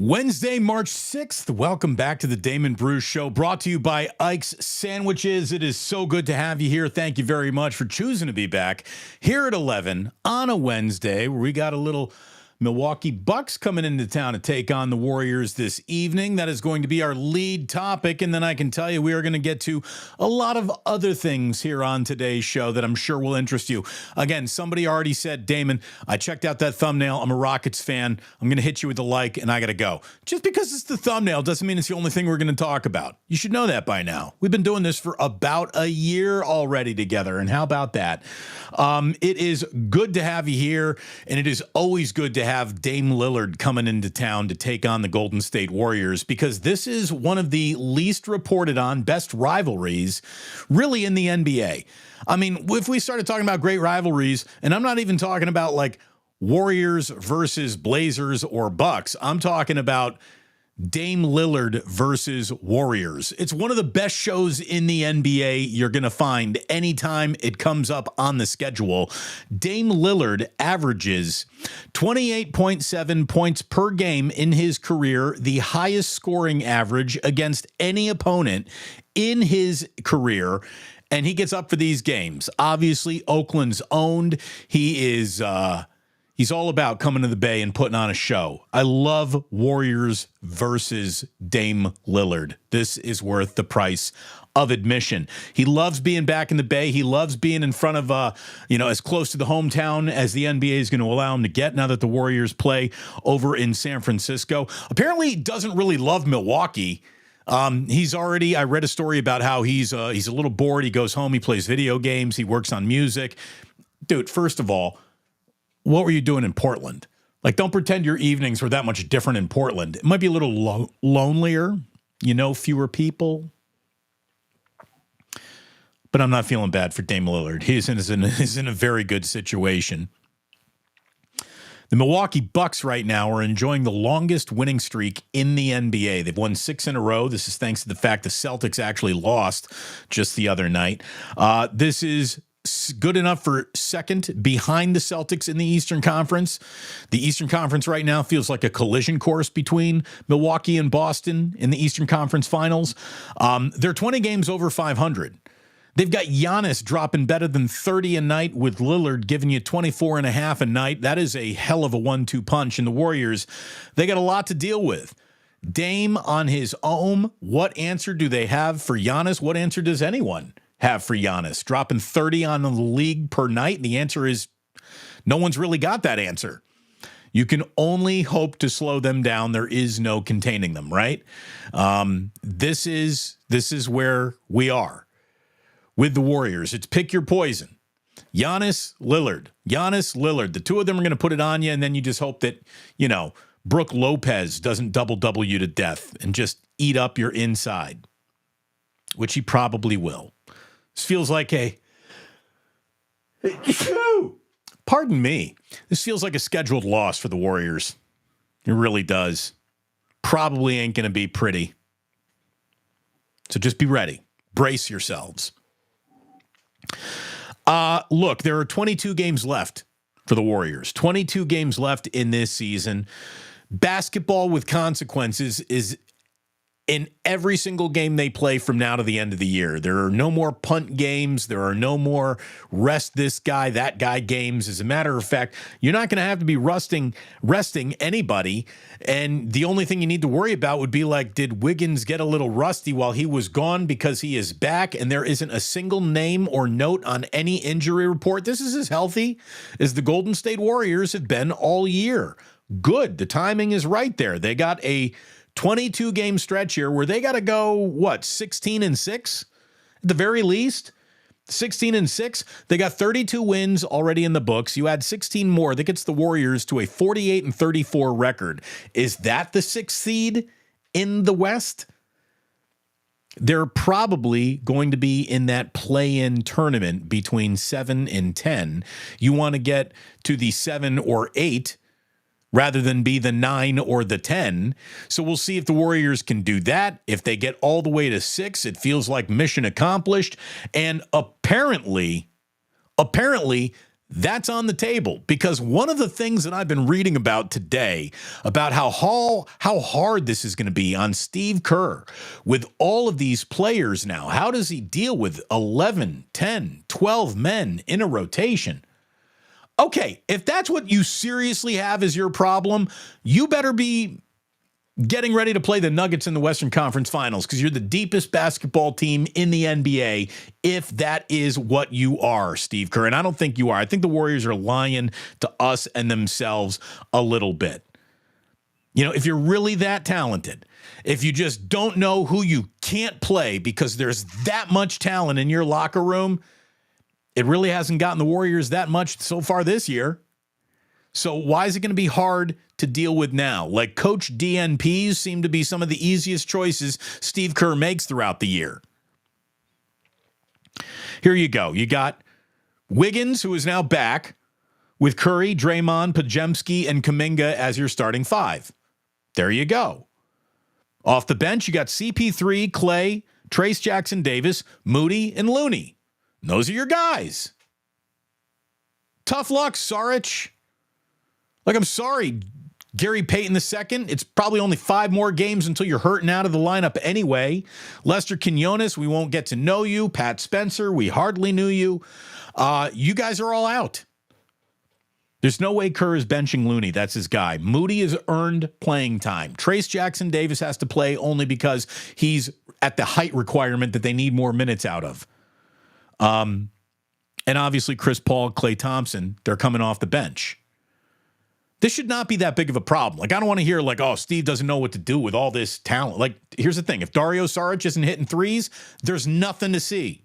Wednesday, March 6th. Welcome back to the Damon Bruce Show, brought to you by Ike's Sandwiches. It is so good to have you here. Thank you very much for choosing to be back here at 11 on a Wednesday, where we got a little Milwaukee Bucks coming into town to take on the Warriors this evening. That is going to be our lead topic. And then I can tell you we are going to get to a lot of other things here on today's show that I'm sure will interest you. Again, somebody already said, Damon, I checked out that thumbnail. I'm a Rockets fan. I'm going to hit you with a like and I got to go. Just because it's the thumbnail doesn't mean it's the only thing we're going to talk about. You should know that by now. We've been doing this for about a year already together. And how about that? It is good to have you here. And it is always good to have Dame Lillard coming into town to take on the Golden State Warriors, because this is one of the least reported on best rivalries really in the NBA. I mean, if we started talking about great rivalries, and I'm not even talking about like Warriors versus Blazers or Bucks, I'm talking about Dame Lillard versus Warriors. It's one of the best shows in the NBA you're going to find anytime it comes up on the schedule. Dame Lillard averages 28.7 points per game in his career, the highest scoring average against any opponent in his career. And he gets up for these games. Obviously, Oakland's owned. He's all about coming to the Bay and putting on a show. I love Warriors versus Dame Lillard. This is worth the price of admission. He loves being back in the Bay. He loves being in front of, as close to the hometown as the NBA is going to allow him to get now that the Warriors play over in San Francisco. Apparently, he doesn't really love Milwaukee. I read a story about how he's a little bored. He goes home, he plays video games, he works on music. Dude, first of all, what were you doing in Portland? Like, don't pretend your evenings were that much different in Portland. It might be a little lonelier, fewer people. But I'm not feeling bad for Dame Lillard. He's in a very good situation. The Milwaukee Bucks right now are enjoying the longest winning streak in the NBA. They've won 6 in a row. This is thanks to the fact the Celtics actually lost just the other night. This is good enough for second behind the Celtics in the Eastern Conference. The Eastern Conference right now feels like a collision course between Milwaukee and Boston in the Eastern Conference Finals. They're 20 games over 500. They've got Giannis dropping better than 30 a night, with Lillard giving you 24 and a half a night. That is a hell of a 1-2 punch. And the Warriors, they got a lot to deal with. Dame on his own. What answer do they have for Giannis? What answer does anyone have for Giannis? Dropping 30 on the league per night? The answer is no one's really got that answer. You can only hope to slow them down. There is no containing them, right? This is where we are with the Warriors. It's pick your poison. Giannis, Lillard. Giannis, Lillard. The two of them are going to put it on you, and then you just hope that, Brooke Lopez doesn't double you to death and just eat up your inside, which he probably will. This feels like pardon me. This feels like a scheduled loss for the Warriors. It really does. Probably ain't going to be pretty. So just be ready. Brace yourselves. Look, there are 22 games left for the Warriors. 22 games left in this season. Basketball with consequences is in every single game they play from now to the end of the year. There are no more punt games. There are no more rest this guy, that guy games. As a matter of fact, you're not going to have to be resting anybody. And the only thing you need to worry about would be like, did Wiggins get a little rusty while he was gone, because he is back and there isn't a single name or note on any injury report? This is as healthy as the Golden State Warriors have been all year. Good. The timing is right there. They got a 22-game stretch here where they got to go, 16-6 at the very least? 16-6. They got 32 wins already in the books. You add 16 more. That gets the Warriors to a 48-34 record. Is that the 6th seed in the West? They're probably going to be in that play-in tournament between 7 and 10. You want to get to the 7 or 8 rather than be the 9 or the 10. So we'll see if the Warriors can do that. If they get all the way to 6, it feels like mission accomplished. And apparently, That's on the table, because one of the things that I've been reading about today about how hard this is going to be on Steve Kerr with all of these players now. How does he deal with 11, 10, 12 men in a rotation? Okay, if that's what you seriously have as your problem, you better be getting ready to play the Nuggets in the Western Conference Finals, because you're the deepest basketball team in the NBA, if that is what you are, Steve Kerr. And I don't think you are. I think the Warriors are lying to us and themselves a little bit. You know, if you're really that talented, if you just don't know who you can't play because there's that much talent in your locker room, it really hasn't gotten the Warriors that much so far this year. So why is it going to be hard to deal with now? Like, coach DNPs seem to be some of the easiest choices Steve Kerr makes throughout the year. Here you go. You got Wiggins, who is now back, with Curry, Draymond, Podziemski, and Kuminga as your starting five. There you go. Off the bench, you got CP3, Clay, Trace Jackson-Davis, Moody, and Looney. And those are your guys. Tough luck, Saric. Like, I'm sorry, Gary Payton II. It's probably only 5 more games until you're hurting out of the lineup anyway. Lester Quinones, we won't get to know you. Pat Spencer, we hardly knew you. You guys are all out. There's no way Kerr is benching Looney. That's his guy. Moody has earned playing time. Trace Jackson-Davis has to play only because he's at the height requirement that they need more minutes out of. And obviously Chris Paul, Klay Thompson, they're coming off the bench. This should not be that big of a problem. Like, I don't want to hear like, oh, Steve doesn't know what to do with all this talent. Like, here's the thing. If Dario Saric isn't hitting threes, there's nothing to see.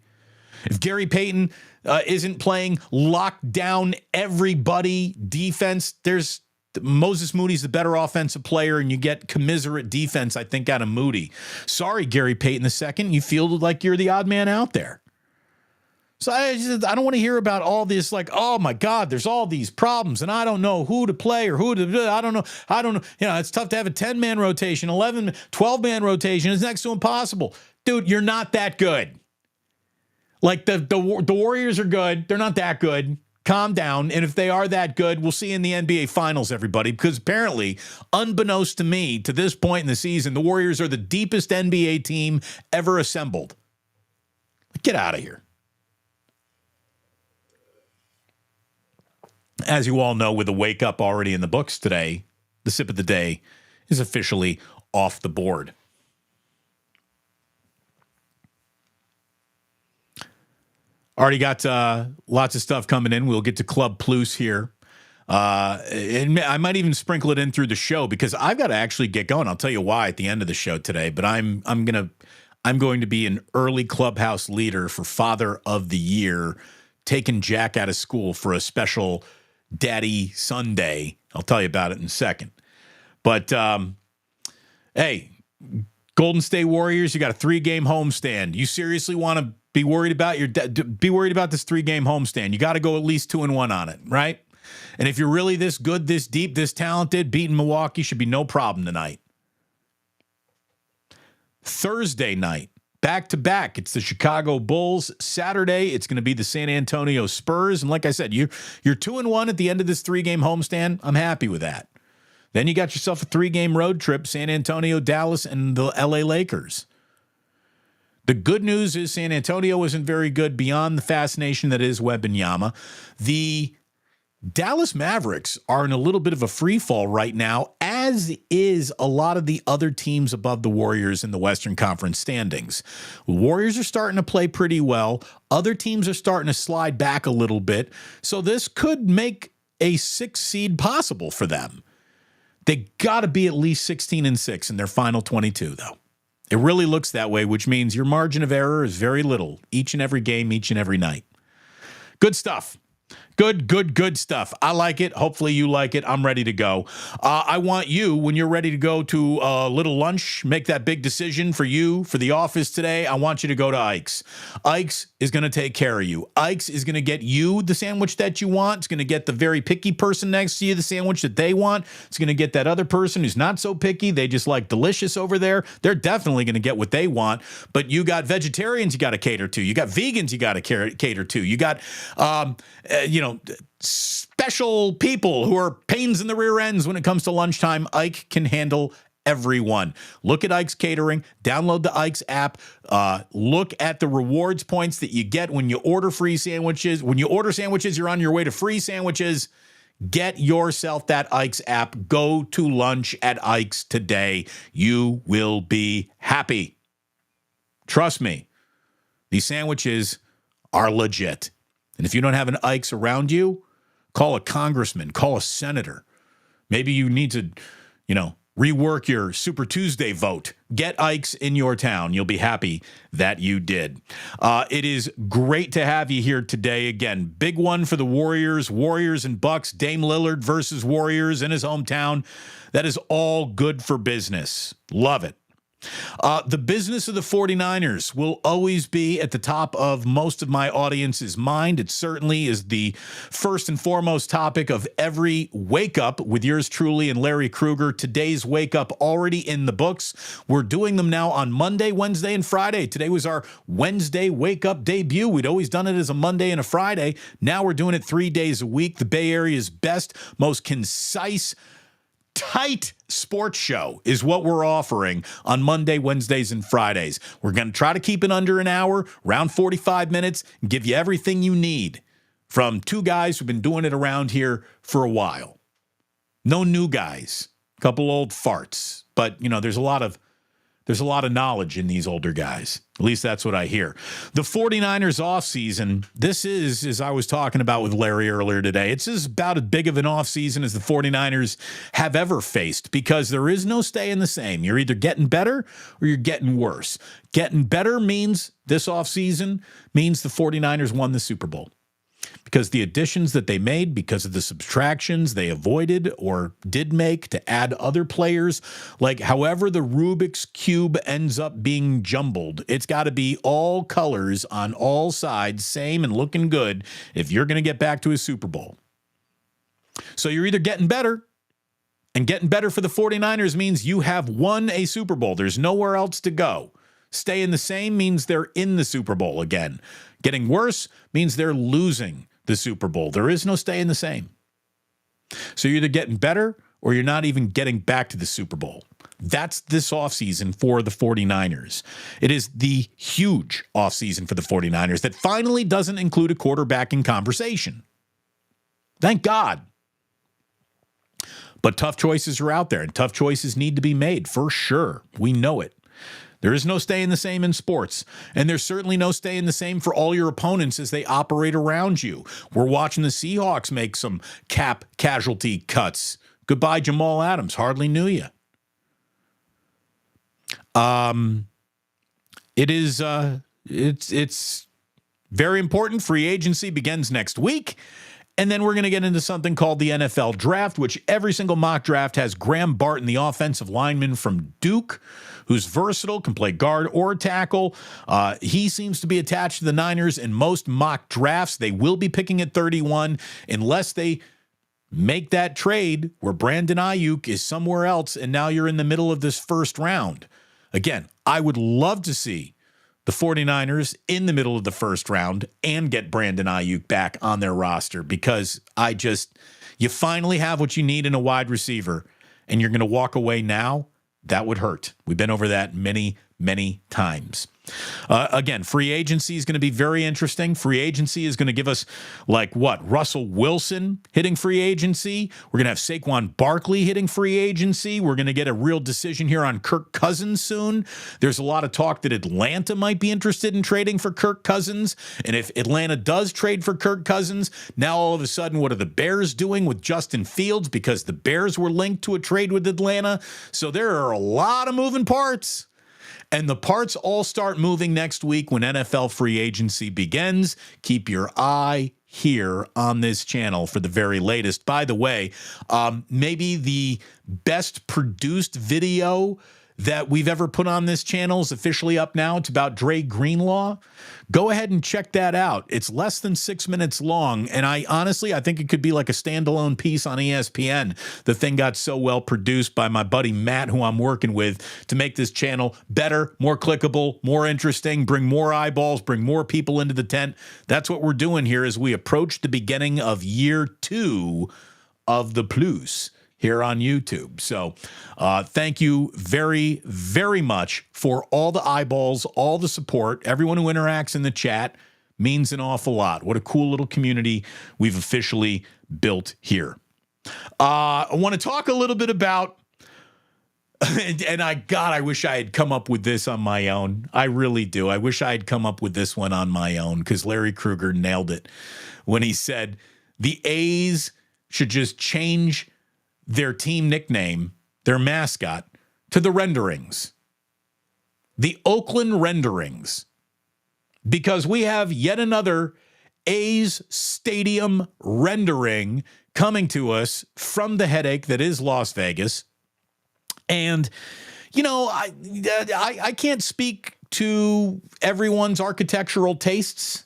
If Gary Payton isn't playing locked down everybody defense, there's Moses Moody's the better offensive player, and you get commiserate defense, I think, out of Moody. Sorry, Gary Payton II. You feel like you're the odd man out there. So I don't want to hear about all this, like, oh my God, there's all these problems and I don't know who to play or who to, I don't know. You know, it's tough to have a 10-man rotation, 11, 12-man rotation. It's next to impossible. Dude, you're not that good. Like, the Warriors are good. They're not that good. Calm down. And if they are that good, we'll see you in the NBA Finals, everybody, because apparently, unbeknownst to me, to this point in the season, the Warriors are the deepest NBA team ever assembled. Get out of here. As you all know, with the wake up already in the books today, the sip of the day is officially off the board. Already got lots of stuff coming in. We'll get to Club Plus here. And I might even sprinkle it in through the show because I've got to actually get going. I'll tell you why at the end of the show today. But I'm going to be an early clubhouse leader for Father of the Year, taking Jack out of school for a special Daddy Sunday. I'll tell you about it in a second. But, hey, Golden State Warriors, you got a 3-game homestand. You seriously want to be worried about this 3-game homestand? You got to go at least 2-1 on it, right? And if you're really this good, this deep, this talented, beating Milwaukee should be no problem tonight. Thursday night, back-to-back. It's the Chicago Bulls. Saturday, it's going to be the San Antonio Spurs. And like I said, you're 2-1 at the end of this 3-game homestand. I'm happy with that. Then you got yourself a 3-game road trip, San Antonio, Dallas, and the LA Lakers. The good news is San Antonio isn't very good beyond the fascination that is Wembanyama. The Dallas Mavericks are in a little bit of a free fall right now, as is a lot of the other teams above the Warriors in the Western Conference standings. The Warriors are starting to play pretty well. Other teams are starting to slide back a little bit. So this could make a 6 seed possible for them. They got to be at least 16-6 in their final 22, though. It really looks that way, which means your margin of error is very little each and every game, each and every night. Good stuff. Good stuff. I like it. Hopefully you like it. I'm ready to go. I want you, when you're ready to go to a little lunch, make that big decision for you, for the office today, I want you to go to Ike's. Ike's is going to take care of you. Ike's is going to get you the sandwich that you want. It's going to get the very picky person next to you the sandwich that they want. It's going to get that other person who's not so picky. They just like delicious over there. They're definitely going to get what they want. But you got vegetarians you got to cater to. You got vegans you got to cater to. You got, special people who are pains in the rear ends when it comes to lunchtime, Ike can handle everyone. Look at Ike's Catering. Download the Ike's app. Look at the rewards points that you get when you order free sandwiches. When you order sandwiches, you're on your way to free sandwiches. Get yourself that Ike's app. Go to lunch at Ike's today. You will be happy. Trust me, these sandwiches are legit. And if you don't have an Ike's around you, call a congressman, call a senator. Maybe you need to, rework your Super Tuesday vote. Get Ike's in your town. You'll be happy that you did. It is great to have you here today. Again, big one for the Warriors and Bucks. Dame Lillard versus Warriors in his hometown. That is all good for business. Love it. The business of the 49ers will always be at the top of most of my audience's mind. It certainly is the first and foremost topic of every wake up with yours truly and Larry Krueger. Today's wake up already in the books. We're doing them now on Monday, Wednesday, and Friday. Today was our Wednesday wake up debut. We'd always done it as a Monday and a Friday. Now we're doing it 3 days a week. The Bay Area's best, most concise, tight sports show is what we're offering on Monday, Wednesdays, and Fridays. We're going to try to keep it under an hour, around 45 minutes, and give you everything you need from two guys who've been doing it around here for a while. No new guys, a couple old farts, but there's a lot of knowledge in these older guys. At least that's what I hear. The 49ers offseason, this is, as I was talking about with Larry earlier today, it's about as big of an offseason as the 49ers have ever faced because there is no staying the same. You're either getting better or you're getting worse. Getting better means this offseason means the 49ers won the Super Bowl. Because the additions that they made, because of the subtractions they avoided or did make to add other players, like however the Rubik's Cube ends up being jumbled, it's got to be all colors on all sides, same and looking good if you're going to get back to a Super Bowl. So you're either getting better, and getting better for the 49ers means you have won a Super Bowl. There's nowhere else to go. Staying the same means they're in the Super Bowl again. Getting worse means they're losing the Super Bowl. There is no staying the same. So you're either getting better or you're not even getting back to the Super Bowl. That's this offseason for the 49ers. It is the huge offseason for the 49ers that finally doesn't include a quarterbacking conversation. Thank God. But tough choices are out there, and tough choices need to be made for sure. We know it. There is no staying the same in sports, and there's certainly no staying the same for all your opponents as they operate around you. We're watching the Seahawks make some cap casualty cuts. Goodbye, Jamal Adams. Hardly knew you. It's very important. Free agency begins next week. And then we're going to get into something called the NFL draft, which every single mock draft has Graham Barton, the offensive lineman from Duke, who's versatile, can play guard or tackle. He seems to be attached to the Niners in most mock drafts. They will be picking at 31 unless they make that trade where Brandon Ayuk is somewhere else and now you're in the middle of this first round. Again, I would love to see the 49ers in the middle of the first round and get Brandon Ayuk back on their roster because you finally have what you need in a wide receiver and you're going to walk away now. That would hurt. We've been over that many, many times. Again, free agency is going to be very interesting. Free agency is going to give us Russell Wilson hitting free agency. We're going to have Saquon Barkley hitting free agency. We're going to get a real decision here on Kirk Cousins soon. There's a lot of talk that Atlanta might be interested in trading for Kirk Cousins. And if Atlanta does trade for Kirk Cousins, now all of a sudden, what are the Bears doing with Justin Fields? Because the Bears were linked to a trade with Atlanta. So there are a lot of moving parts. And the parts all start moving next week when NFL free agency begins. Keep your eye here on this channel for the very latest. By the way, maybe the best produced video that we've ever put on this channel is officially up now. It's about Dre Greenlaw. Go ahead and check that out. It's less than 6 minutes long, and I think it could be like a standalone piece on ESPN. The thing got so well produced by my buddy Matt, who I'm working with, to make this channel better, more clickable, more interesting, bring more eyeballs, bring more people into the tent. That's what we're doing here as we approach the beginning of year 2 of the Plus here on YouTube. So thank you very, very much for all the eyeballs, all the support. Everyone who interacts in the chat means an awful lot. What a cool little community we've officially built here. I want to talk a little bit about, I wish I had come up with this on my own. I really do. I wish I had come up with this one on my own, because Larry Krueger nailed it when he said the A's should just change their team nickname, their mascot, to the Renderings. The Oakland Renderings. Because we have yet another A's stadium rendering coming to us from the headache that is Las Vegas. And, you know, I can't speak to everyone's architectural tastes.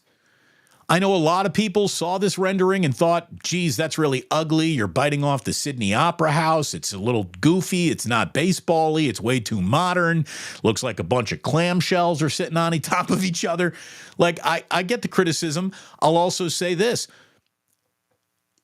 I know a lot of people saw this rendering and thought, geez, that's really ugly. You're biting off the Sydney Opera House. It's a little goofy. It's not baseball-y. It's way too modern. Looks like a bunch of clamshells are sitting on top of each other. Like, I get the criticism. I'll also say this.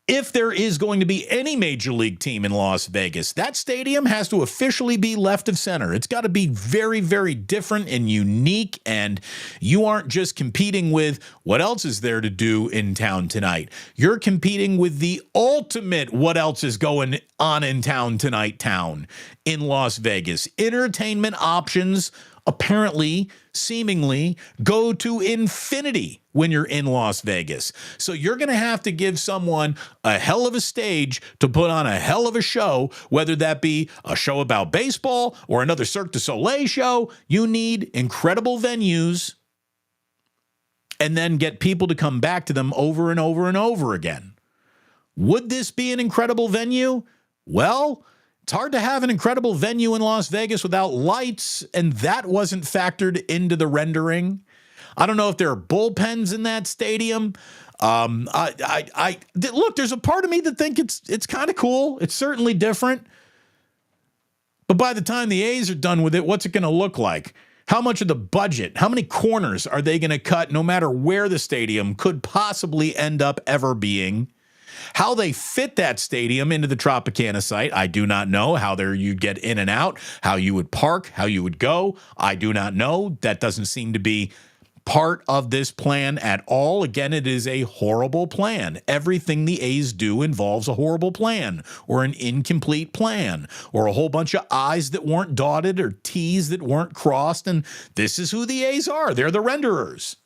If there is going to be any major league team in Las Vegas, that stadium has to officially be left of center. It's got to be very, very different and unique, and you aren't just competing with what else is there to do in town tonight. You're competing with the ultimate what else is going on in town tonight town in Las Vegas. Entertainment options apparently, seemingly, go to infinity when you're in Las Vegas. So you're going to have to give someone a hell of a stage to put on a hell of a show, whether that be a show about baseball or another Cirque du Soleil show. You need incredible venues and then get people to come back to them over and over and over again. Would this be an incredible venue? Well, it's hard to have an incredible venue in Las Vegas without lights, and that wasn't factored into the rendering. I don't know if there are bullpens in that stadium. Look, there's a part of me that think it's kind of cool. It's certainly different. But by the time the A's are done with it, what's it going to look like? How much of the budget, how many corners are they going to cut no matter where the stadium could possibly end up ever being? How they fit that stadium into the Tropicana site, I do not know. How there you'd get in and out, how you would park, how you would go, I do not know. That doesn't seem to be part of this plan at all. Again, it is a horrible plan. Everything the A's do involves a horrible plan or an incomplete plan or a whole bunch of I's that weren't dotted or T's that weren't crossed. And this is who the A's are. They're the renderers.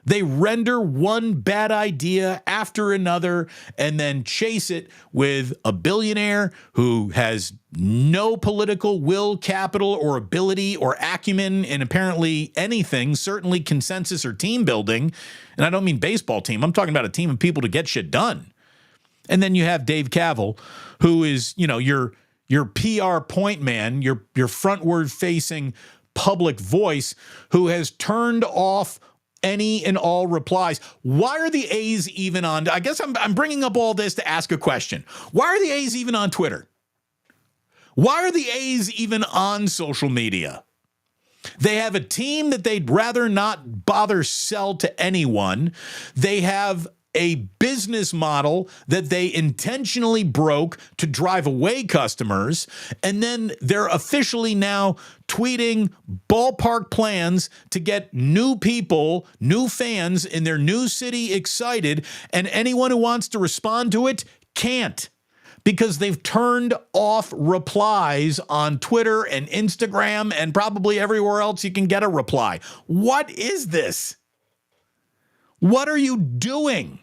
They render one bad idea after another and then chase it with a billionaire who has no political will, capital, or ability or acumen in apparently anything, certainly consensus or team building. And I don't mean baseball team. I'm talking about a team of people to get shit done. And then you have Dave Cavill, who is, you know, your PR point man, your frontward facing public voice, who has turned off any and all replies. Why are the A's even on? I guess I'm bringing up all this to ask a question. Why are the A's even on Twitter? Why are the A's even on social media? They have a team that they'd rather not bother sell to anyone. They have a business model that they intentionally broke to drive away customers, and then they're officially now tweeting ballpark plans to get new people, new fans in their new city excited, and anyone who wants to respond to it can't, because they've turned off replies on Twitter and Instagram and probably everywhere else you can get a reply. What is this? What are you doing?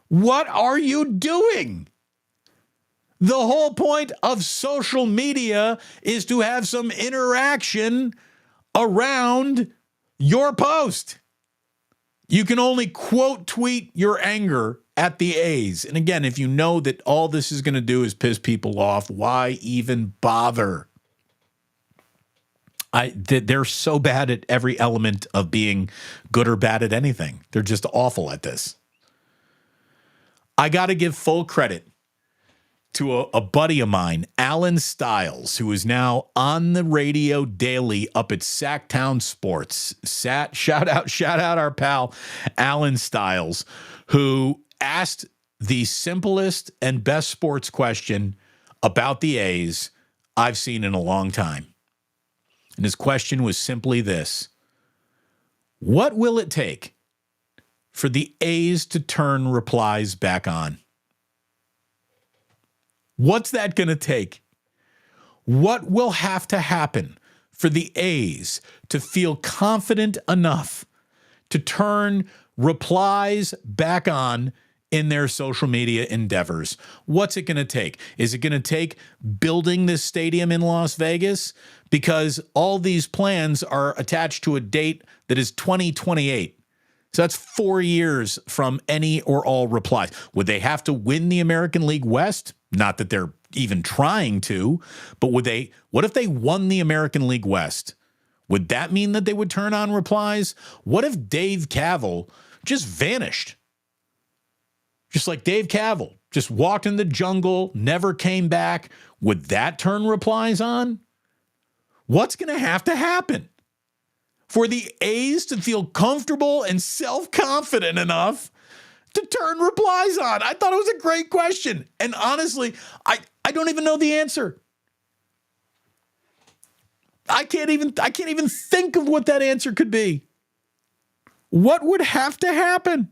What are you doing? The whole point of social media is to have some interaction around your post. You can only quote tweet your anger at the A's. And again, if you know that all this is going to do is piss people off, why even bother? They're so bad at every element of being good or bad at anything. They're just awful at this. I got to give full credit to a buddy of mine, Alan Stiles, who is now on the radio daily up at Sacktown Sports. Shout out our pal, Alan Stiles, who asked the simplest and best sports question about the A's I've seen in a long time. And his question was simply this: what will it take for the A's to turn replies back on? What's that going to take? What will have to happen for the A's to feel confident enough to turn replies back on in their social media endeavors? What's it going to take? Is it going to take building this stadium in Las Vegas? Because all these plans are attached to a date that is 2028. So that's 4 years from any or all replies. Would they have to win the American League West? Not that they're even trying to, but what if they won the American League West? Would that mean that they would turn on replies? What if Dave Kaval just vanished? Just like Dave Kaval, just walked in the jungle, never came back. Would that turn replies on? What's going to happen for the A's to feel comfortable and self-confident enough to turn replies on? I thought it was a great question. And honestly, I don't even know the answer. I can't even think of what that answer could be. What would have to happen?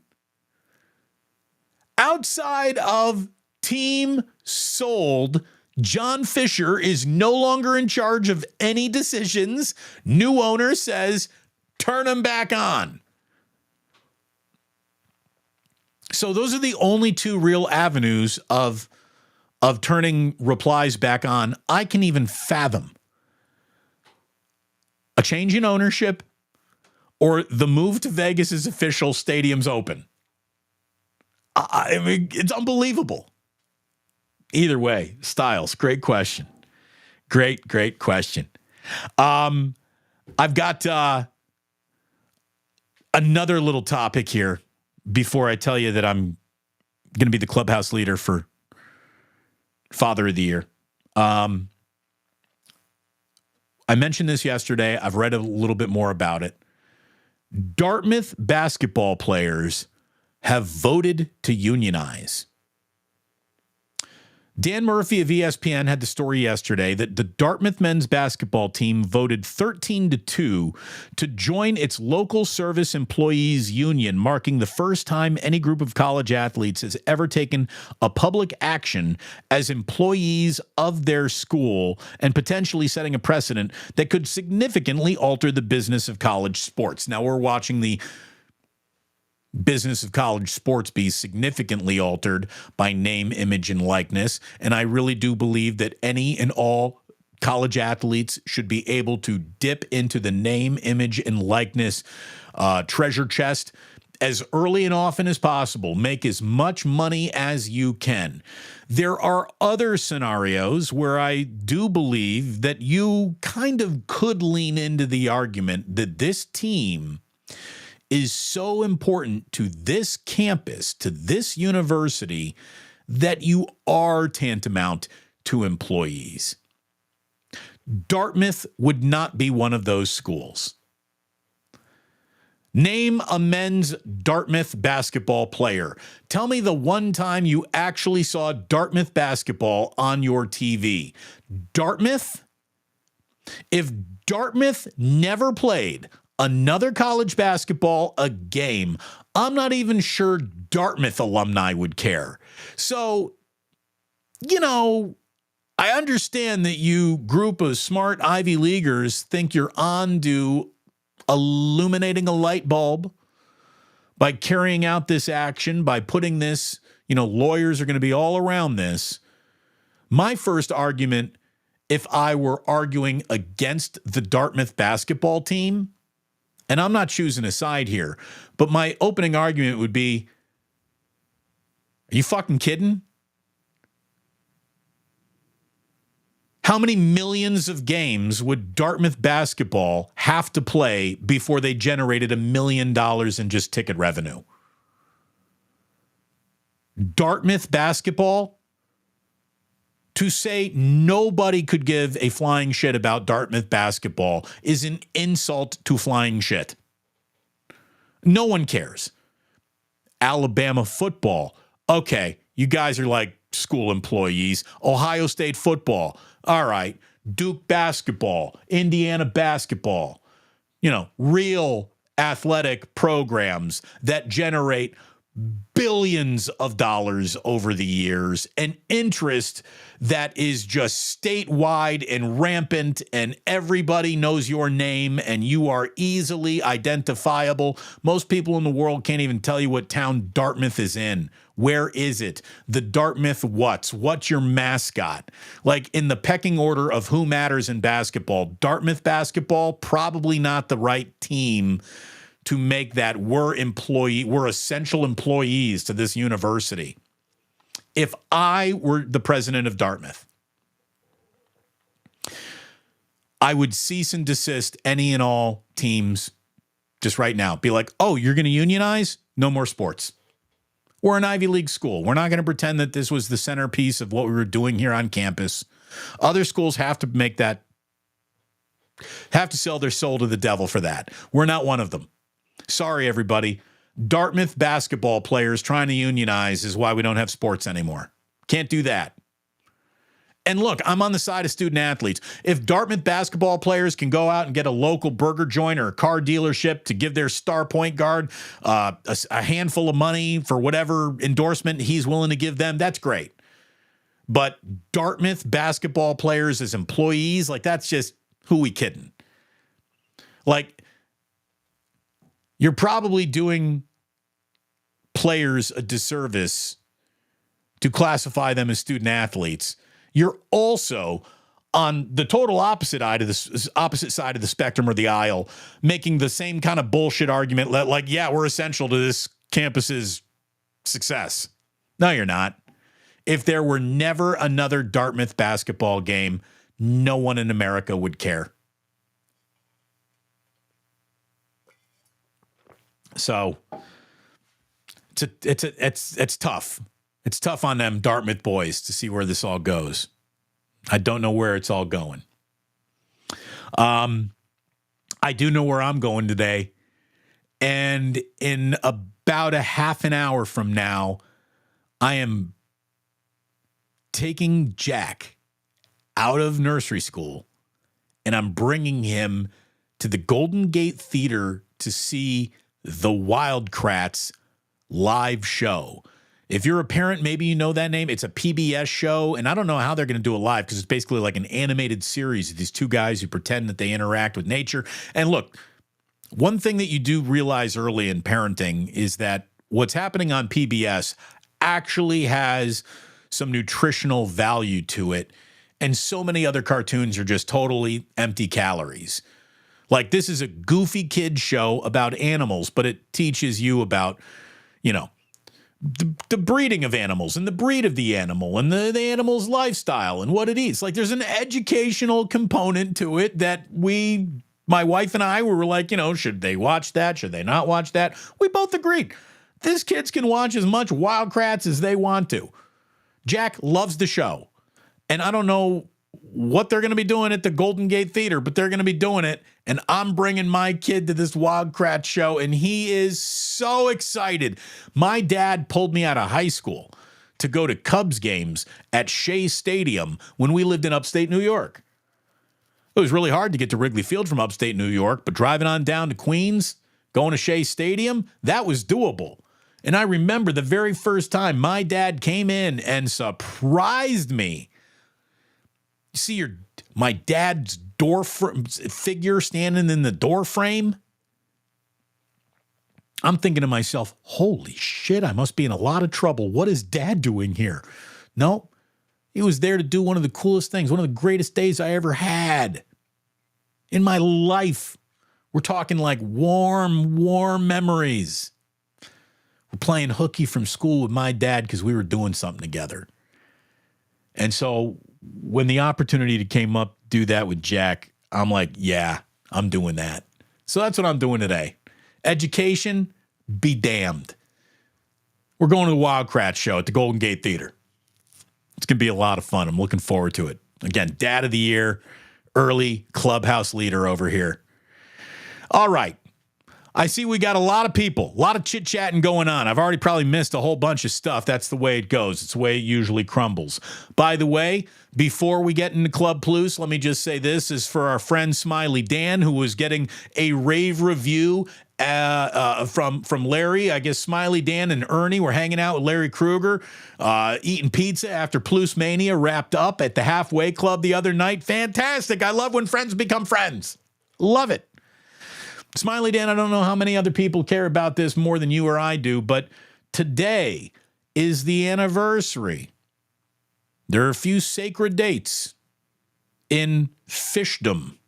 Outside of team sold, John Fisher is no longer in charge of any decisions. New owner says, turn him back on. So those are the only two real avenues of turning replies back on I can even fathom. A change in ownership or the move to Vegas is official, stadium's open. I mean, it's unbelievable. Either way, Stiles, great question. Great question. I've got another little topic here before I tell you that I'm going to be the clubhouse leader for Father of the Year. I mentioned this yesterday. I've read a little bit more about it. Dartmouth basketball players have voted to unionize. Dan Murphy of ESPN had the story yesterday that the Dartmouth men's basketball team voted 13-2 to join its local service employees union, marking the first time any group of college athletes has ever taken a public action as employees of their school and potentially setting a precedent that could significantly alter the business of college sports. Now we're watching the business of college sports be significantly altered by name, image, and likeness. And I really do believe that any and all college athletes should be able to dip into the name, image, and likeness treasure chest as early and often as possible. Make as much money as you can. There are other scenarios where I do believe that you kind of could lean into the argument that this team is so important to this campus, to this university, that you are tantamount to employees. Dartmouth would not be one of those schools. Name a men's Dartmouth basketball player. Tell me the one time you actually saw Dartmouth basketball on your TV. Dartmouth? If Dartmouth never played another college basketball, a game, I'm not even sure Dartmouth alumni would care. So, I understand that you group of smart Ivy Leaguers think you're on to illuminating a light bulb by carrying out this action, by putting this, lawyers are going to be all around this. My first argument, if I were arguing against the Dartmouth basketball team, And I'm not choosing a side here, but my opening argument would be, are you fucking kidding? How many millions of games would Dartmouth basketball have to play before they generated $1 million in just ticket revenue? Dartmouth basketball, to say nobody could give a flying shit about Dartmouth basketball is an insult to flying shit. No one cares. Alabama football. Okay, you guys are like school employees. Ohio State football. All right. Duke basketball. Indiana basketball. You know, real athletic programs that generate billions of dollars over the years, an interest that is just statewide and rampant, and everybody knows your name and you are easily identifiable. Most people in the world can't even tell you what town Dartmouth is in. Where is it? The Dartmouth what's? What's your mascot? Like, in the pecking order of who matters in basketball, Dartmouth basketball, probably not the right team to make that. We're essential employees to this university. If I were the president of Dartmouth, I would cease and desist any and all teams just right now. Be like, oh, you're going to unionize? No more sports. We're an Ivy League school. We're not going to pretend that this was the centerpiece of what we were doing here on campus. Other schools have to sell their soul to the devil for that. We're not one of them. Sorry, everybody. Dartmouth basketball players trying to unionize is why we don't have sports anymore. Can't do that. And look, I'm on the side of student athletes. If Dartmouth basketball players can go out and get a local burger joint or a car dealership to give their star point guard a handful of money for whatever endorsement he's willing to give them, that's great. But Dartmouth basketball players as employees, like, that's just, who we kidding? Like, you're probably doing players a disservice to classify them as student athletes. You're also on the total opposite side of the spectrum or the aisle, making the same kind of bullshit argument like, yeah, we're essential to this campus's success. No, you're not. If there were never another Dartmouth basketball game, no one in America would care. So it's tough. It's tough on them Dartmouth boys to see where this all goes. I don't know where it's all going. I do know where I'm going today. And in about a half an hour from now, I am taking Jack out of nursery school and I'm bringing him to the Golden Gate Theater to see the Wildcrats live show. If you're a parent, maybe you know that name. It's a PBS show, and I don't know how they're going to do it live because it's basically like an animated series of these two guys who pretend that they interact with nature. And look, one thing that you do realize early in parenting is that what's happening on PBS actually has some nutritional value to it, and so many other cartoons are just totally empty calories. Like, this is a goofy kid show about animals, but it teaches you about, you know, the breeding of animals and the breed of the animal and the animal's lifestyle and what it eats. Like, there's an educational component to it that my wife and I were like, you know, should they watch that? Should they not watch that? We both agreed. These kids can watch as much Wildcrats as they want to. Jack loves the show. And I don't know what they're going to be doing at the Golden Gate Theater, but they're going to be doing it. And I'm bringing my kid to this Wildcat show, and he is so excited. My dad pulled me out of high school to go to Cubs games at Shea Stadium when we lived in upstate New York. It was really hard to get to Wrigley Field from upstate New York, but driving on down to Queens, going to Shea Stadium, that was doable. And I remember the very first time my dad came in and surprised me. You see my dad's door figure standing in the door frame? I'm thinking to myself, holy shit, I must be in a lot of trouble. What is dad doing here? No, he was there to do one of the coolest things, one of the greatest days I ever had in my life, We're talking like warm memories. We're playing hooky from school with my dad because we were doing something together. And so when the opportunity came up to do that with Jack, I'm like, yeah, I'm doing that. So that's what I'm doing today. Education, be damned. We're going to the Wildcat show at the Golden Gate Theater. It's going to be a lot of fun. I'm looking forward to it. Again, Dad of the Year, early clubhouse leader over here. All right. I see we got a lot of people, a lot of chit-chatting going on. I've already probably missed a whole bunch of stuff. That's the way it goes. It's the way it usually crumbles. By the way, before we get into Club Plus, let me just say this is for our friend Smiley Dan, who was getting a rave review from Larry. I guess Smiley Dan and Ernie were hanging out with Larry Krueger, eating pizza after Plus Mania wrapped up at the Halfway Club the other night. Fantastic. I love when friends become friends. Love it. Smiley Dan, I don't know how many other people care about this more than you or I do, but today is the anniversary. There are a few sacred dates in fishdom.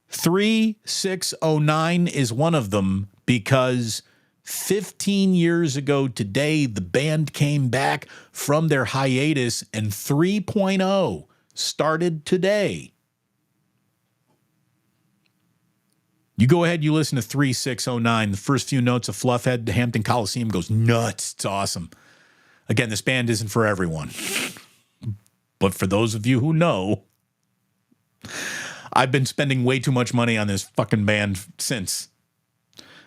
3609 is one of them because 15 years ago today, the band came back from their hiatus and 3.0 started today. You go ahead, you listen to 3609. The first few notes of Fluffhead, the Hampton Coliseum goes nuts. It's awesome. Again, this band isn't for everyone. But for those of you who know, I've been spending way too much money on this fucking band since.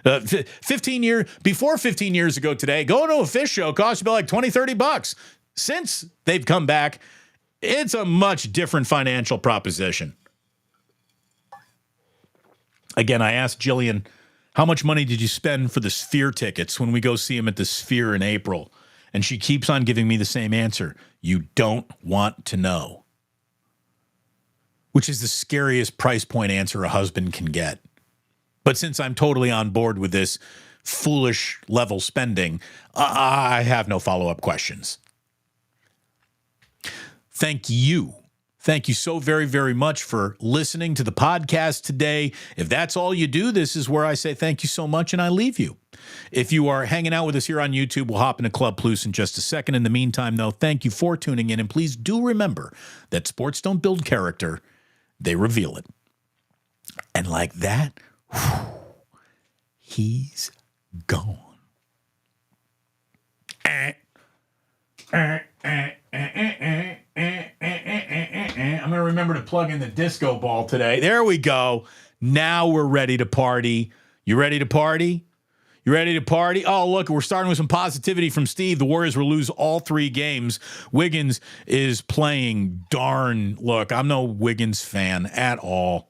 15 years ago today, going to a Fish show cost you like $20-$30. Since they've come back, it's a much different financial proposition. Again, I asked Jillian, how much money did you spend for the Sphere tickets when we go see him at the Sphere in April? And she keeps on giving me the same answer. You don't want to know. Which is the scariest price point answer a husband can get. But since I'm totally on board with this foolish level spending, I have no follow-up questions. Thank you. Thank you so very, very much for listening to the podcast today. If that's all you do, this is where I say thank you so much and I leave you. If you are hanging out with us here on YouTube, we'll hop into Club Plus in just a second. In the meantime, though, thank you for tuning in. And please do remember that sports don't build character, they reveal it. And like that, he's gone. I'm going to remember to plug in the disco ball today. There we go. Now we're ready to party. You ready to party? You ready to party? Oh, look, we're starting with some positivity from Steve. The Warriors will lose all 3 games. Wiggins is playing darn. Look, I'm no Wiggins fan at all.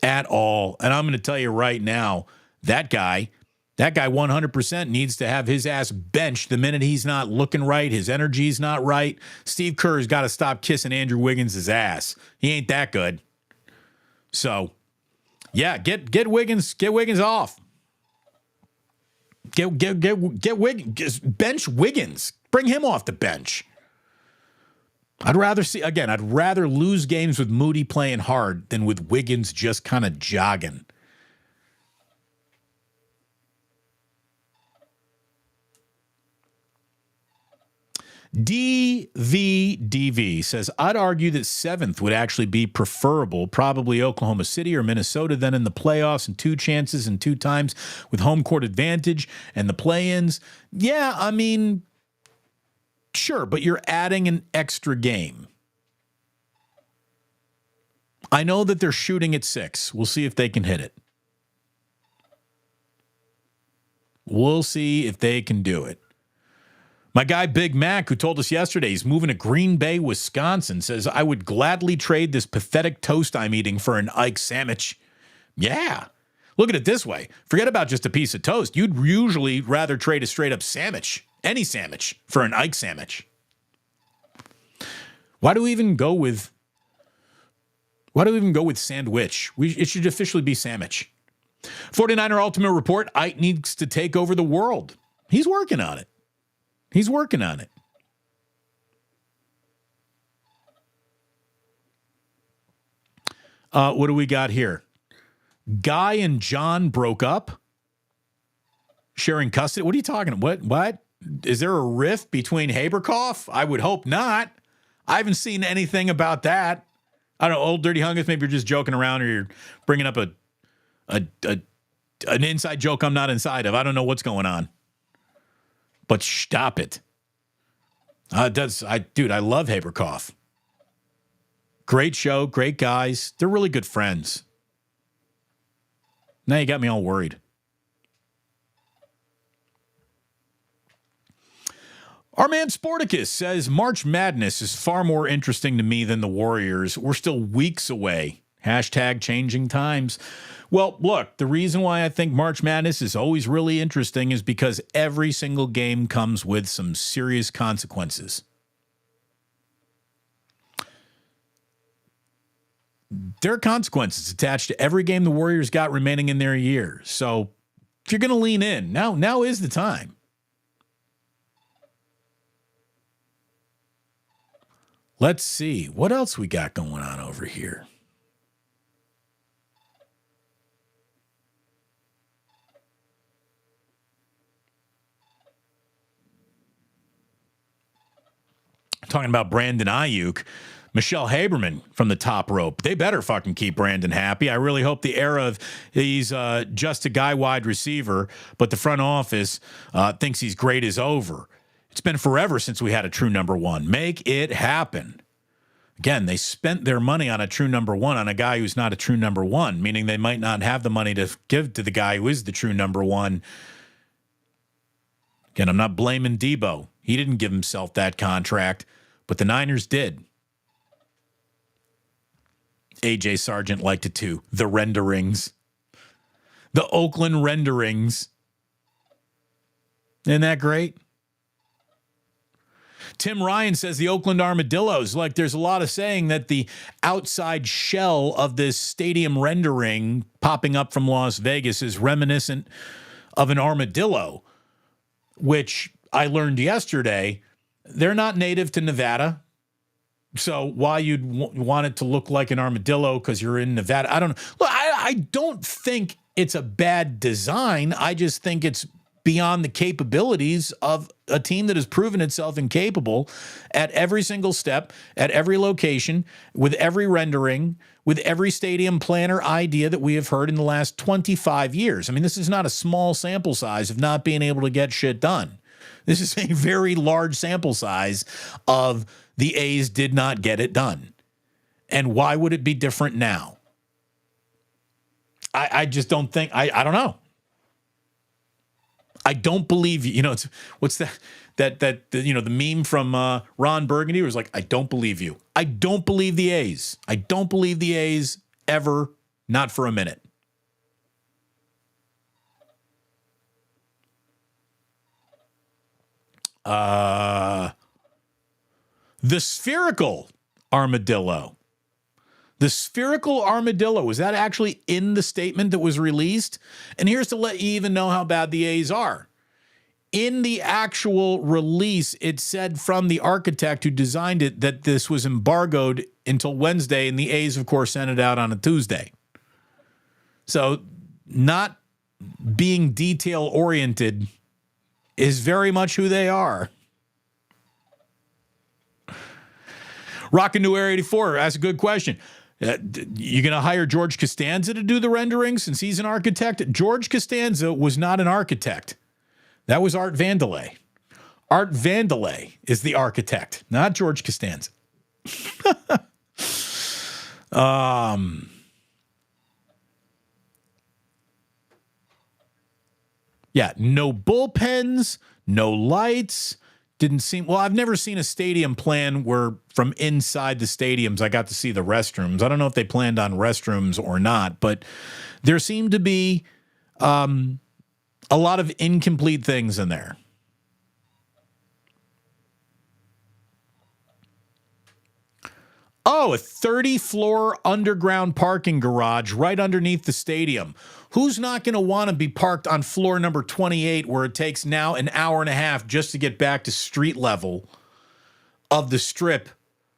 At all. And I'm going to tell you right now, that guy 100% needs to have his ass benched the minute he's not looking right. His energy's not right. Steve Kerr's got to stop kissing Andrew Wiggins' ass. He ain't that good. So, yeah, get Wiggins off. Get Wiggins, bench Wiggins. Bring him off the bench. I'd rather lose games with Moody playing hard than with Wiggins just kind of jogging. DVDV says, I'd argue that 7th would actually be preferable, probably Oklahoma City or Minnesota, then in the playoffs and 2 chances and 2 times with home court advantage and the play-ins. Yeah, I mean, sure, but you're adding an extra game. I know that they're shooting at 6. We'll see if they can hit it. We'll see if they can do it. My guy Big Mac, who told us yesterday he's moving to Green Bay, Wisconsin, says, I would gladly trade this pathetic toast I'm eating for an Ike sandwich. Yeah. Look at it this way. Forget about just a piece of toast. You'd usually rather trade a straight-up sandwich, any sandwich, for an Ike sandwich. Why do we even go with sandwich? It should officially be sandwich. 49er Ultimate Report, Ike needs to take over the world. He's working on it. What do we got here? Guy and John broke up, sharing custody. What are you talking about? What? Is there a rift between Haberkoff? I would hope not. I haven't seen anything about that. I don't know, old dirty hungus. Maybe you're just joking around, or you're bringing up an inside joke I'm not inside of. I don't know what's going on. But stop it. I love Haberkoff. Great show, great guys. They're really good friends. Now you got me all worried. Our man Sporticus says March Madness is far more interesting to me than the Warriors. We're still weeks away. Hashtag changing times. Well, look, the reason why I think March Madness is always really interesting is because every single game comes with some serious consequences. There are consequences attached to every game the Warriors got remaining in their year. So if you're going to lean in, now is the time. Let's see. What else we got going on over here? Talking about Brandon Ayuk, Michelle Haberman from the top rope. They better fucking keep Brandon happy. I really hope the era of he's just a guy wide receiver, but the front office thinks he's great is over. It's been forever since we had a true number one. Make it happen. Again, they spent their money on a true number one on a guy who's not a true number one, meaning they might not have the money to give to the guy who is the true number one. Again, I'm not blaming Debo. He didn't give himself that contract, but the Niners did. A.J. Sargent liked it too. The Renderings. The Oakland Renderings. Isn't that great? Tim Ryan says the Oakland Armadillos. Like, there's a lot of saying that the outside shell of this stadium rendering popping up from Las Vegas is reminiscent of an armadillo, which I learned yesterday. They're not native to Nevada. So why you'd want it to look like an armadillo because you're in Nevada, I don't know. Look, I don't think it's a bad design. I just think it's beyond the capabilities of a team that has proven itself incapable at every single step, at every location, with every rendering, with every stadium plan or idea that we have heard in the last 25 years. I mean, this is not a small sample size of not being able to get shit done. This is a very large sample size of the A's did not get it done. And why would it be different now? I just don't think, I don't know. I don't believe you. You know, it's what's that you know, the meme from Ron Burgundy was like, I don't believe you. I don't believe the A's. I don't believe the A's ever, not for a minute. The spherical armadillo. The spherical armadillo, was that actually in the statement that was released? And here's to let you even know how bad the A's are. In the actual release, it said from the architect who designed it that this was embargoed until Wednesday, and the A's, of course, sent it out on a Tuesday. So not being detail-oriented is very much who they are. Rockin' New Air 84 asks a good question. You going to hire George Costanza to do the rendering since he's an architect? George Costanza was not an architect. That was Art Vandelay. Art Vandelay is the architect, not George Costanza. Yeah, no bullpens, no lights. Didn't seem, well, I've never seen a stadium plan where from inside the stadiums I got to see the restrooms. I don't know if they planned on restrooms or not, but there seemed to be a lot of incomplete things in there. Oh, a 30-floor underground parking garage right underneath the stadium. Who's not going to want to be parked on floor number 28 where it takes now an hour and a half just to get back to street level of the Strip,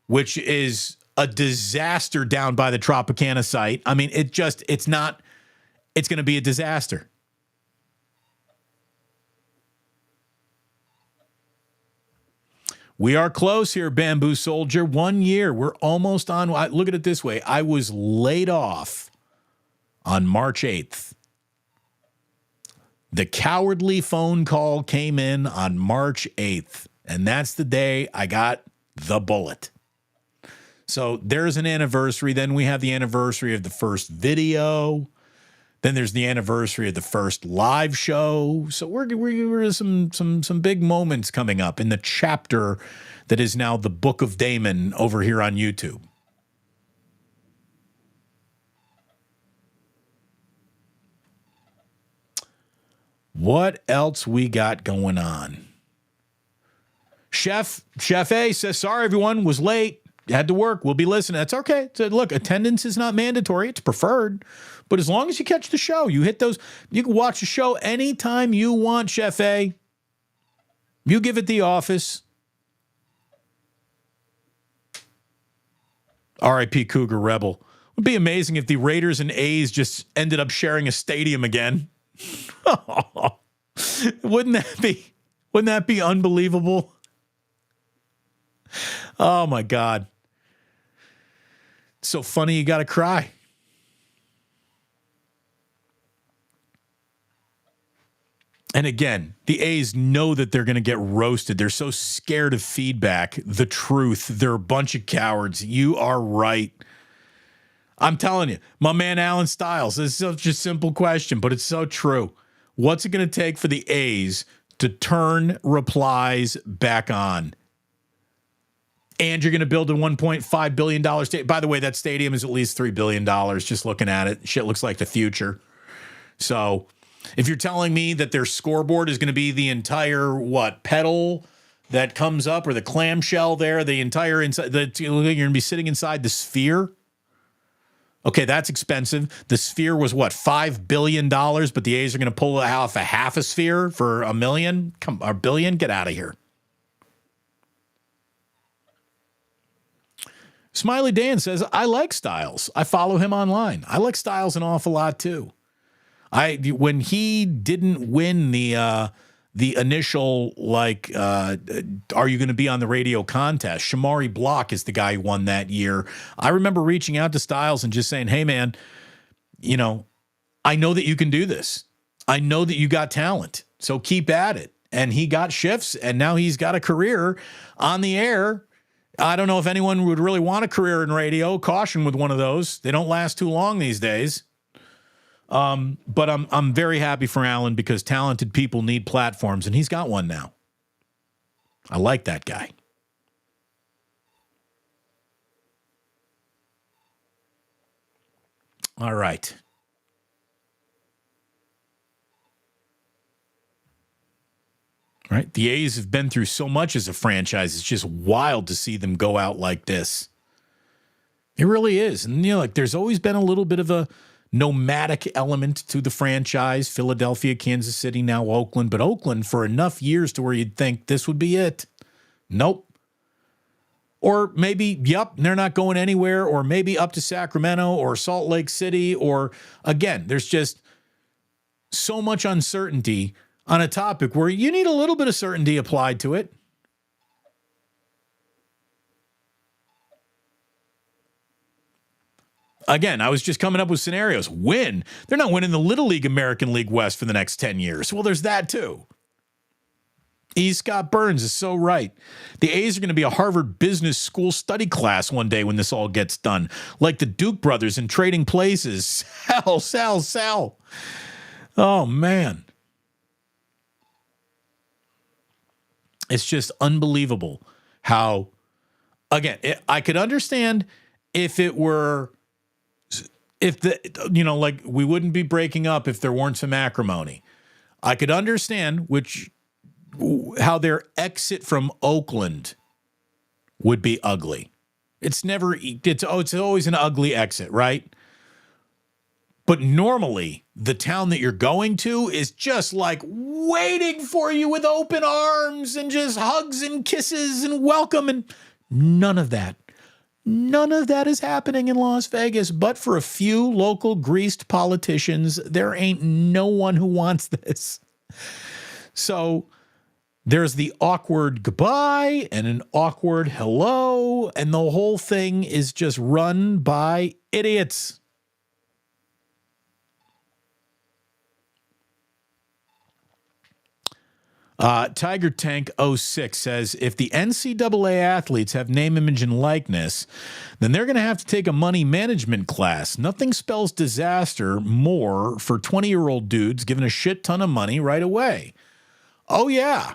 which is a disaster down by the Tropicana site? I mean, it's not it's going to be a disaster. We are close here, Bamboo Soldier. 1 year. We're almost on. Look at it this way. I was laid off on March 8th. The cowardly phone call came in on March 8th, and that's the day I got the bullet. So there's an anniversary. Then we have the anniversary of the first video. Then there's the anniversary of the first live show. So we're some big moments coming up in the chapter that is now the Book of Damon over here on YouTube. What else we got going on? Chef A says, sorry, everyone, was late. Had to work. We'll be listening. That's okay. So, look, attendance is not mandatory. It's preferred. But as long as you catch the show, you hit those. You can watch the show anytime you want, Chef A. You give it the office. R.I.P. Cougar Rebel. It would be amazing if the Raiders and A's just ended up sharing a stadium again. Wouldn't that be unbelievable? Oh, my God. So funny you got to cry. And again, the A's know that they're going to get roasted. They're so scared of feedback, the truth. They're a bunch of cowards. You are right. I'm telling you, my man Alan Stiles, this is such a simple question, but it's so true. What's it going to take for the A's to turn replies back on? And you're going to build a $1.5 billion stadium. By the way, that stadium is at least $3 billion. Just looking at it, shit looks like the future. So if you're telling me that their scoreboard is going to be the entire, pedal that comes up, or the clamshell there, the entire inside, you're going to be sitting inside the Sphere. Okay, that's expensive. The Sphere was $5 billion, but the A's are going to pull off a half a Sphere for $1 million? A billion? Get out of here. Smiley Dan says, I like Stiles. I follow him online. I like Stiles an awful lot too. When he didn't win the initial, are you going to be on the radio contest? Shamari Block is the guy who won that year. I remember reaching out to Stiles and just saying, hey man, I know that you can do this. I know that you got talent, so keep at it. And he got shifts, and now he's got a career on the air. I don't know if anyone would really want a career in radio. Caution with one of those. They don't last too long these days. But I'm very happy for Alan, because talented people need platforms, and he's got one now. I like that guy. All right. Right? The A's have been through so much as a franchise. It's just wild to see them go out like this. It really is. And, there's always been a little bit of a nomadic element to the franchise. Philadelphia, Kansas City, now Oakland. But Oakland for enough years to where you'd think this would be it. Nope. Or maybe, they're not going anywhere. Or maybe up to Sacramento or Salt Lake City. Or, again, there's just so much uncertainty on a topic where you need a little bit of certainty applied to it. Again, I was just coming up with scenarios. Win. They're not winning the Little League American League West for the next 10 years. Well, there's that too. E. Scott Burns is so right. The A's are going to be a Harvard Business School study class one day when this all gets done. Like the Duke brothers in Trading Places. Sell. Oh, man. It's just unbelievable how, again, I could understand if we wouldn't be breaking up if there weren't some acrimony. I could understand how their exit from Oakland would be ugly. It's always an ugly exit, right? But normally, the town that you're going to is just waiting for you with open arms and just hugs and kisses and welcome, and none of that. None of that is happening in Las Vegas, but for a few local greased politicians, there ain't no one who wants this. So there's the awkward goodbye and an awkward hello, and the whole thing is just run by idiots. Tiger Tank 06 says, if the NCAA athletes have name, image, and likeness, then they're going to have to take a money management class. Nothing spells disaster more for 20-year-old dudes giving a shit ton of money right away. Oh, yeah.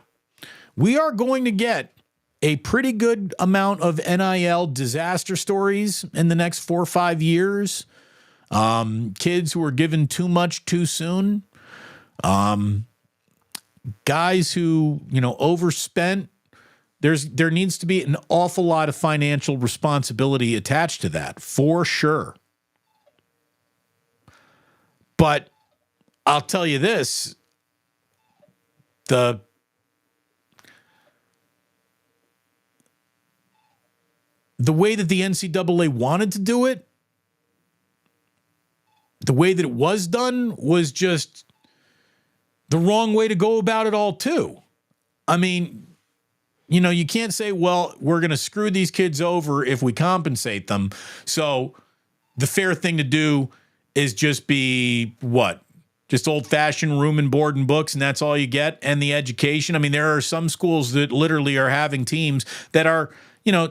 We are going to get a pretty good amount of NIL disaster stories in the next 4 or 5 years. Kids who are given too much too soon. Guys who, overspent. There needs to be an awful lot of financial responsibility attached to that, for sure. But I'll tell you this, the way that the NCAA wanted to do it, the way that it was done was just the wrong way to go about it all, too. I mean, you can't say, well, we're going to screw these kids over if we compensate them. So the fair thing to do is just be what? Just old-fashioned room and board and books, and that's all you get, and the education. I mean, there are some schools that literally are having teams that are,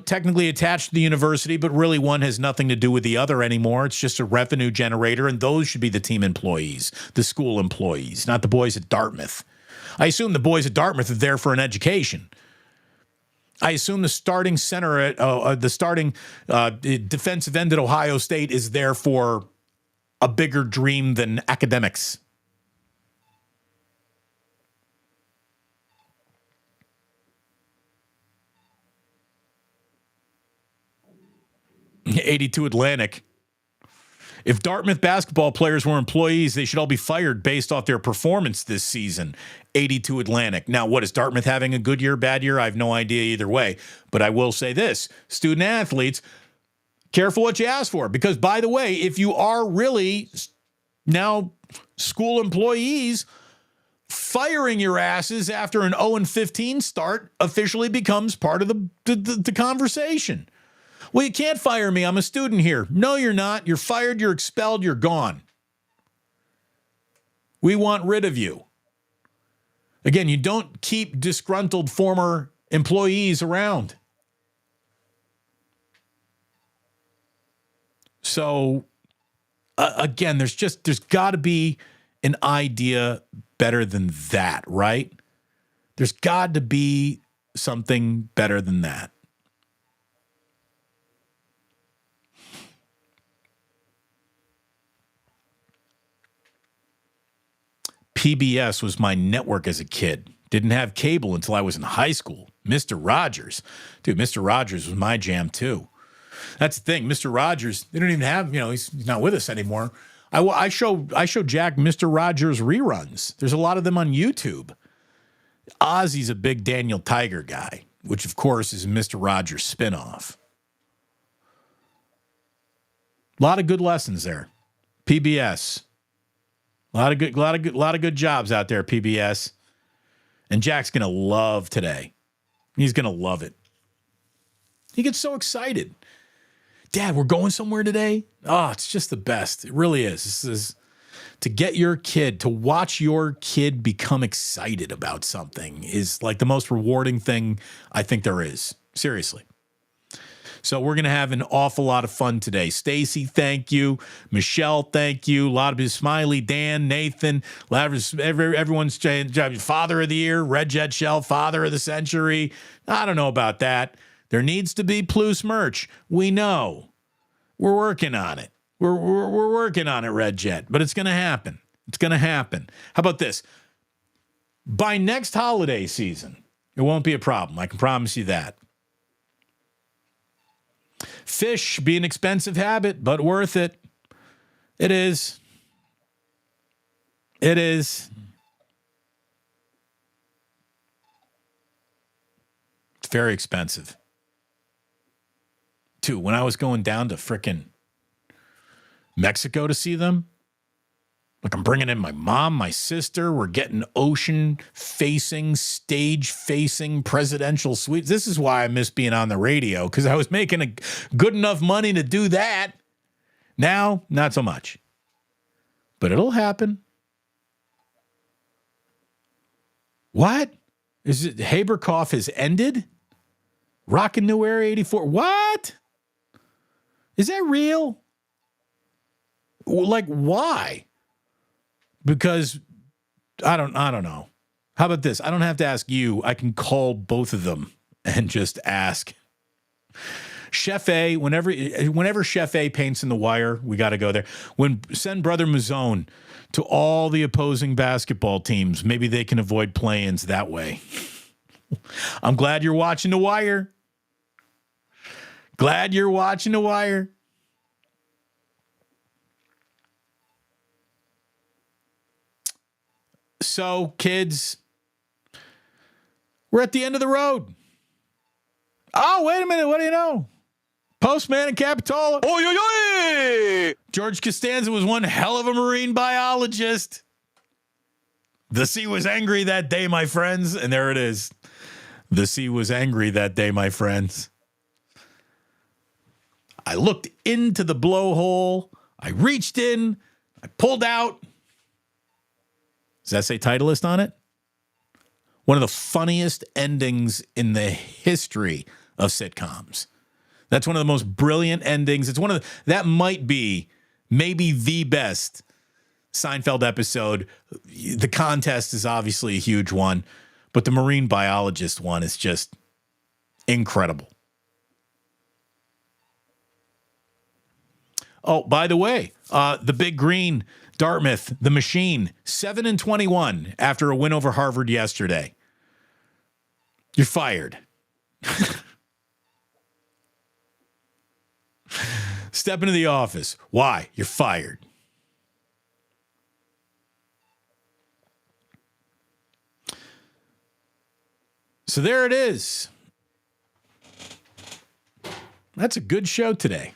technically attached to the university, but really one has nothing to do with the other anymore. It's just a revenue generator, and those should be the team employees, the school employees, not the boys at Dartmouth. I assume the boys at Dartmouth are there for an education. I assume the starting center at the starting defensive end at Ohio State is there for a bigger dream than academics. '82 Atlantic. If Dartmouth basketball players were employees, they should all be fired based off their performance this season. '82 Atlantic. Now, what is Dartmouth having a good year, bad year? I have no idea either way. But I will say this, student athletes, careful what you ask for. Because, by the way, if you are really now school employees, firing your asses after an 0-15 start officially becomes part of the conversation. Well, you can't fire me. I'm a student here. No, you're not. You're fired. You're expelled. You're gone. We want rid of you. Again, you don't keep disgruntled former employees around. So, again, there's got to be an idea better than that, right? There's got to be something better than that. PBS was my network as a kid. Didn't have cable until I was in high school. Mr. Rogers. Dude, Mr. Rogers was my jam too. That's the thing. Mr. Rogers, they don't even have, he's not with us anymore. I show Jack Mr. Rogers reruns. There's a lot of them on YouTube. Ozzy's a big Daniel Tiger guy, which of course is a Mr. Rogers spinoff. A lot of good lessons there. PBS. A lot of good jobs out there, PBS. And Jack's going to love today. He's going to love it. He gets so excited. Dad, we're going somewhere today? Oh, it's just the best. It really is. This is to get your kid, to watch your kid become excited about something is like the most rewarding thing I think there is. Seriously. So we're going to have an awful lot of fun today. Stacy, thank you. Michelle, thank you. A lot of his Smiley, Dan, Nathan, a lot of everyone's Father of the Year, Red Jet Shell, Father of the Century. I don't know about that. There needs to be Plus merch. We know. We're working on it. We're working on it, Red Jet, but it's going to happen. It's going to happen. How about this? By next holiday season, it won't be a problem. I can promise you that. Fish be an expensive habit, but worth it. It is. It is. It's very expensive. too. When I was going down to frickin' Mexico to see them, like I'm bringing in my mom, my sister. We're getting ocean-facing, stage-facing presidential suites. This is why I miss being on the radio, because I was making a good enough money to do that. Now, not so much. But it'll happen. What? Is it Haberkoff has ended? Rockin' New Era 84. What? Is that real? Like, why? Because I don't know. How about this? I don't have to ask you. I can call both of them and just ask. Chef A, whenever Chef A paints in the wire, we got to go there. Send Brother Mazzone to all the opposing basketball teams. Maybe they can avoid play-ins that way. I'm glad you're watching the wire. Glad you're watching the wire. So, kids, we're at the end of the road. Oh, wait a minute. What do you know? Postman in Capitola. Oy, oy, oy! George Costanza was one hell of a marine biologist. The sea was angry that day, my friends. And there it is. The sea was angry that day, my friends. I looked into the blowhole. I reached in. I pulled out. Does that say Titleist on it? One of the funniest endings in the history of sitcoms. That's one of the most brilliant endings. It's one of that might be maybe the best Seinfeld episode. The contest is obviously a huge one, but the marine biologist one is just incredible. Oh, by the way, the Big Green, Dartmouth, the Machine, 7-21 after a win over Harvard yesterday. You're fired. Step into the office. Why? You're fired. So there it is. That's a good show today.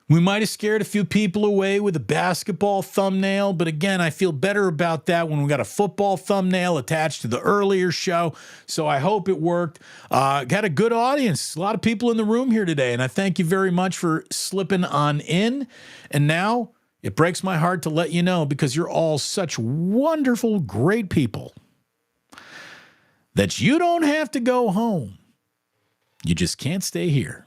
We might have scared a few people away with a basketball thumbnail, but again, I feel better about that when we got a football thumbnail attached to the earlier show, so I hope it worked. Got a good audience, a lot of people in the room here today, and I thank you very much for slipping on in. And now, it breaks my heart to let you know, because you're all such wonderful, great people, that you don't have to go home. You just can't stay here.